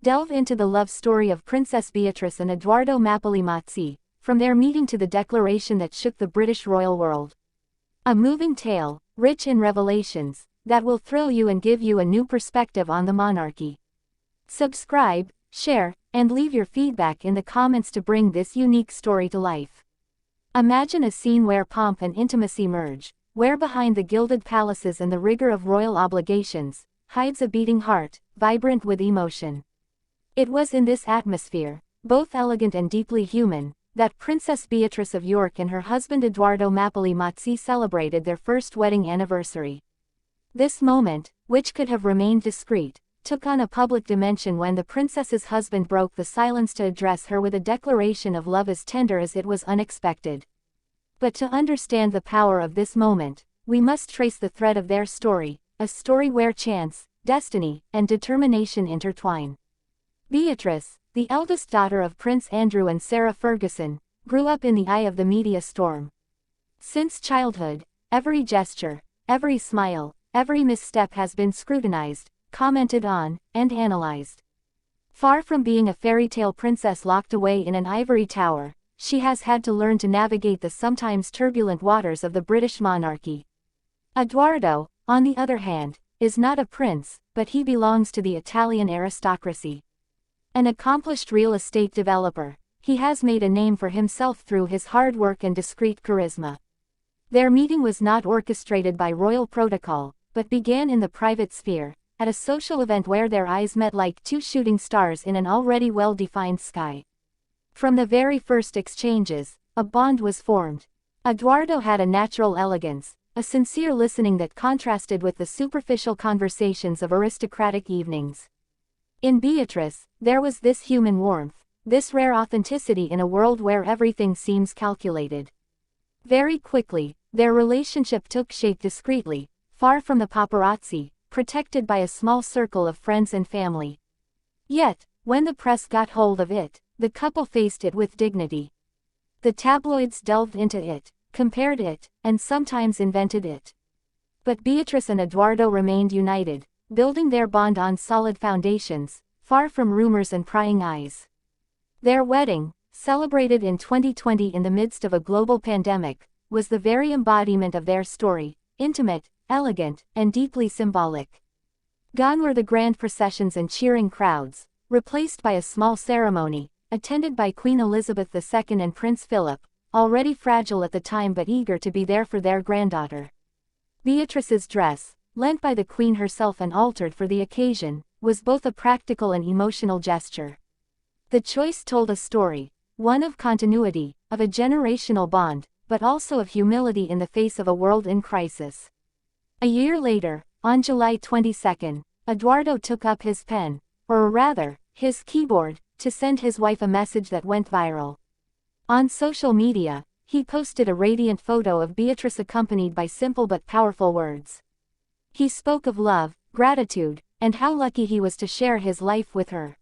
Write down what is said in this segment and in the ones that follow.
Delve into the love story of Princess Beatrice and Edoardo Mapelli Mozzi, from their meeting to the declaration that shook the British royal world. A moving tale, rich in revelations, that will thrill you and give you a new perspective on the monarchy. Subscribe, share, and leave your feedback in the comments to bring this unique story to life. Imagine a scene where pomp and intimacy merge, where behind the gilded palaces and the rigor of royal obligations, hides a beating heart, vibrant with emotion. It was in this atmosphere, both elegant and deeply human, that Princess Beatrice of York and her husband Edoardo Mapelli Mozzi celebrated their first wedding anniversary. This moment, which could have remained discreet, took on a public dimension when the princess's husband broke the silence to address her with a declaration of love as tender as it was unexpected. But to understand the power of this moment, we must trace the thread of their story, a story where chance, destiny, and determination intertwine. Beatrice, the eldest daughter of Prince Andrew and Sarah Ferguson, grew up in the eye of the media storm. Since childhood, every gesture, every smile, every misstep has been scrutinized, commented on, and analyzed. Far from being a fairy tale princess locked away in an ivory tower, she has had to learn to navigate the sometimes turbulent waters of the British monarchy. Edoardo, on the other hand, is not a prince, but he belongs to the Italian aristocracy. An accomplished real estate developer, he has made a name for himself through his hard work and discreet charisma. Their meeting was not orchestrated by royal protocol, but began in the private sphere, at a social event where their eyes met like two shooting stars in an already well-defined sky. From the very first exchanges, a bond was formed. Edoardo had a natural elegance, a sincere listening that contrasted with the superficial conversations of aristocratic evenings. In Beatrice, there was this human warmth, this rare authenticity in a world where everything seems calculated. Very quickly, their relationship took shape discreetly, far from the paparazzi, protected by a small circle of friends and family. Yet, when the press got hold of it, the couple faced it with dignity. The tabloids delved into it, compared it, and sometimes invented it. But Beatrice and Edoardo remained united, building their bond on solid foundations, far from rumors and prying eyes. Their wedding, celebrated in 2020 in the midst of a global pandemic, was the very embodiment of their story, intimate, elegant, and deeply symbolic. Gone were the grand processions and cheering crowds, replaced by a small ceremony, attended by Queen Elizabeth II and Prince Philip, already fragile at the time but eager to be there for their granddaughter. Beatrice's dress, lent by the Queen herself and altered for the occasion, was both a practical and emotional gesture. The choice told a story, one of continuity, of a generational bond, but also of humility in the face of a world in crisis. A year later, on July 22, Edoardo took up his pen, or rather, his keyboard, to send his wife a message that went viral. On social media, he posted a radiant photo of Beatrice accompanied by simple but powerful words. He spoke of love, gratitude, and how lucky he was to share his life with her.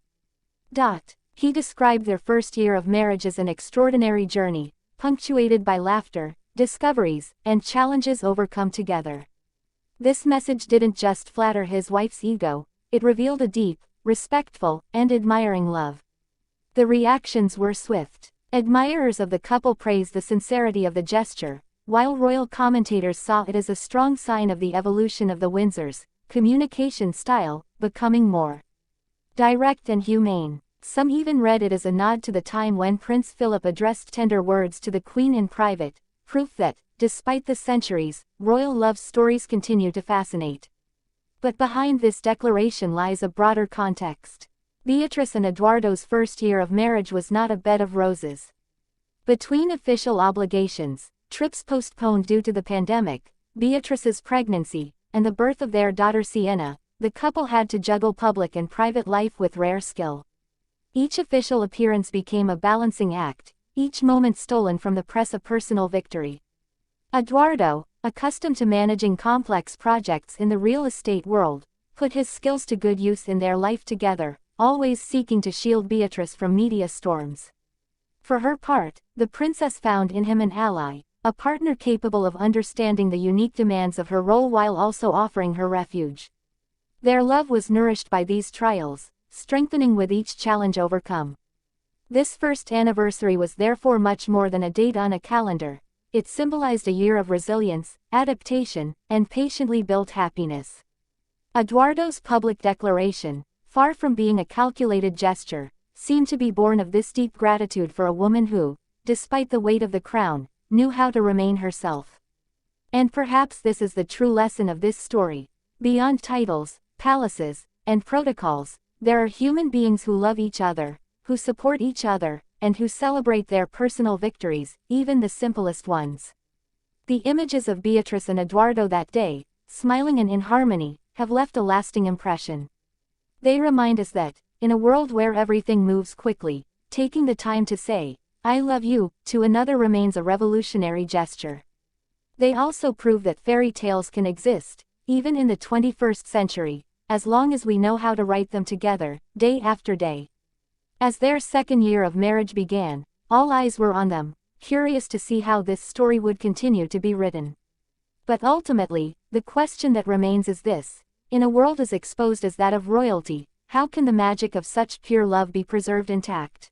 He described their first year of marriage as an extraordinary journey, punctuated by laughter, discoveries, and challenges overcome together. This message didn't just flatter his wife's ego, it revealed a deep, respectful, and admiring love. The reactions were swift. Admirers of the couple praised the sincerity of the gesture, while royal commentators saw it as a strong sign of the evolution of the Windsors' communication style, becoming more direct and humane. Some even read it as a nod to the time when Prince Philip addressed tender words to the Queen in private, proof that, despite the centuries, royal love stories continue to fascinate. But behind this declaration lies a broader context. Beatrice and Edoardo's first year of marriage was not a bed of roses. Between official obligations, trips postponed due to the pandemic, Beatrice's pregnancy, and the birth of their daughter Sienna, the couple had to juggle public and private life with rare skill. Each official appearance became a balancing act, each moment stolen from the press a personal victory. Edoardo, accustomed to managing complex projects in the real estate world, put his skills to good use in their life together, always seeking to shield Beatrice from media storms. For her part, the princess found in him an ally, a partner capable of understanding the unique demands of her role while also offering her refuge. Their love was nourished by these trials, strengthening with each challenge overcome. This first anniversary was therefore much more than a date on a calendar. It symbolized a year of resilience, adaptation, and patiently built happiness. Edoardo's public declaration, far from being a calculated gesture, seemed to be born of this deep gratitude for a woman who, despite the weight of the crown, knew how to remain herself. And perhaps this is the true lesson of this story. Beyond titles, palaces, and protocols, there are human beings who love each other, who support each other, and who celebrate their personal victories, even the simplest ones. The images of Beatrice and Edoardo that day, smiling and in harmony, have left a lasting impression. They remind us that, in a world where everything moves quickly, taking the time to say, "I love you," to another remains a revolutionary gesture. They also prove that fairy tales can exist, even in the 21st century, as long as we know how to write them together, day after day. As their second year of marriage began, all eyes were on them, curious to see how this story would continue to be written. But ultimately, the question that remains is this: in a world as exposed as that of royalty, how can the magic of such pure love be preserved intact?